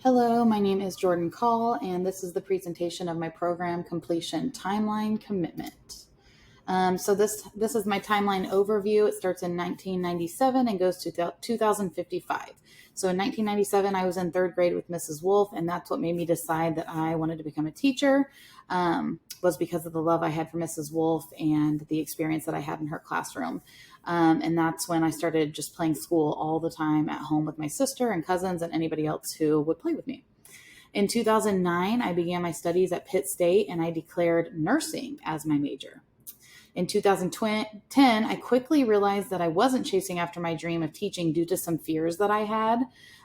Hello, my name is Jordan Call, and this is the presentation of my program completion timeline commitment. So this is my timeline overview. It starts in 1997 and goes to 2055. So in 1997, I was in third grade with Mrs. Wolf, and that's what made me decide that I wanted to become a teacher, was because of the love I had for Mrs. Wolf and the experience that I had in her classroom. And that's when I started just playing school all the time at home with my sister and cousins and anybody else who would play with me. In 2009, I began my studies at Pitt State, and I declared nursing as my major. In 2010, I quickly realized that I wasn't chasing after my dream of teaching due to some fears that I had.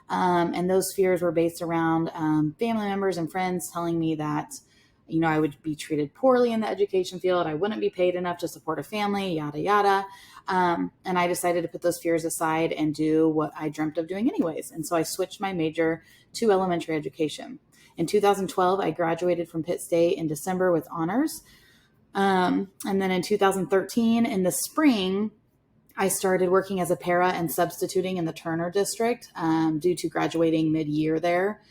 And those fears were based around family members and friends telling me that, I would be treated poorly in the education field. I wouldn't be paid enough to support a family, yada, yada. And I decided to put those fears aside and do what I dreamt of doing anyways. And so I switched my major to elementary education. In 2012, I graduated from Pitt State in December with honors. And then in 2013, in the spring, I started working as a para and substituting in the Turner district due to graduating mid-year there.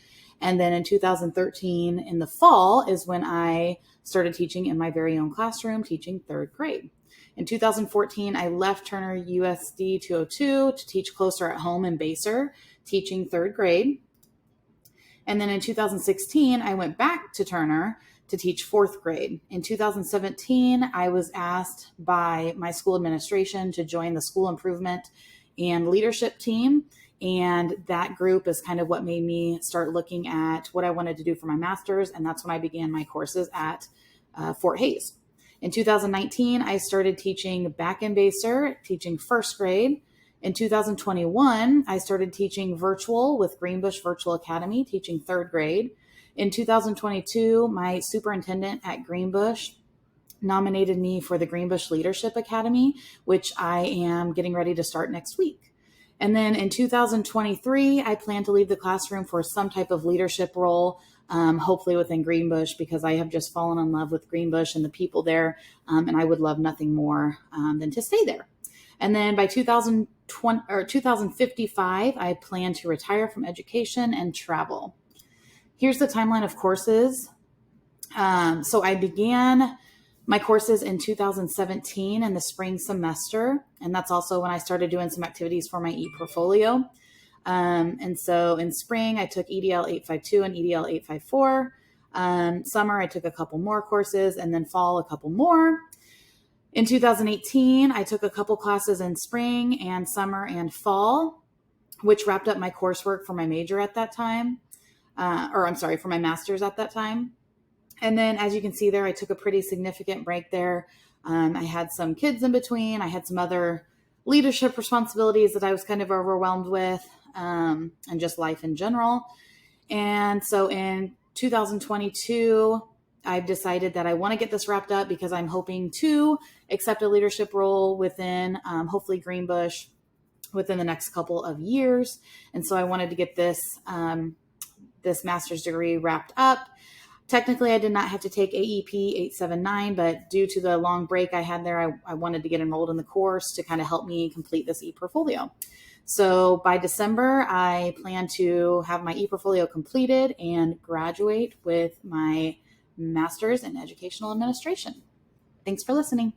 And then in 2013, in the fall, is when I started teaching in my very own classroom, teaching third grade. In 2014, I left Turner USD 202 to teach closer at home in Basser, teaching third grade. And then in 2016, I went back to Turner to teach fourth grade. In 2017, I was asked by my school administration to join the school improvement and leadership team. And that group is kind of what made me start looking at what I wanted to do for my master's. And that's when I began my courses at Fort Hays. In 2019, I started teaching back in Basser, teaching first grade. In 2021, I started teaching virtual with Greenbush Virtual Academy, teaching third grade. In 2022, my superintendent at Greenbush nominated me for the Greenbush Leadership Academy, which I am getting ready to start next week. And then in 2023, I plan to leave the classroom for some type of leadership role, hopefully within Greenbush, because I have just fallen in love with Greenbush and the people there, and I would love nothing more than to stay there. And then by 2055, I plan to retire from education and travel. Here's the timeline of courses. So I began my courses in 2017 in the spring semester. And that's also when I started doing some activities for my e-portfolio. And so in spring, I took EDL 852 and EDL 854. Summer, I took a couple more courses, and then fall, a couple more. In 2018, I took a couple classes in spring and summer and fall, which wrapped up my coursework for my major at that time. For my master's at that time. And then as you can see there, I took a pretty significant break there. I had some kids in between. I had some other leadership responsibilities that I was kind of overwhelmed with, and just life in general. And so in 2022, I've decided that I want to get this wrapped up because I'm hoping to accept a leadership role within, hopefully Greenbush within the next couple of years. And so I wanted to get this master's degree wrapped up. Technically, I did not have to take AEP 879, but due to the long break I had there, I wanted to get enrolled in the course to kind of help me complete this e-portfolio. So by December, I plan to have my e-portfolio completed and graduate with my master's in educational administration. Thanks for listening.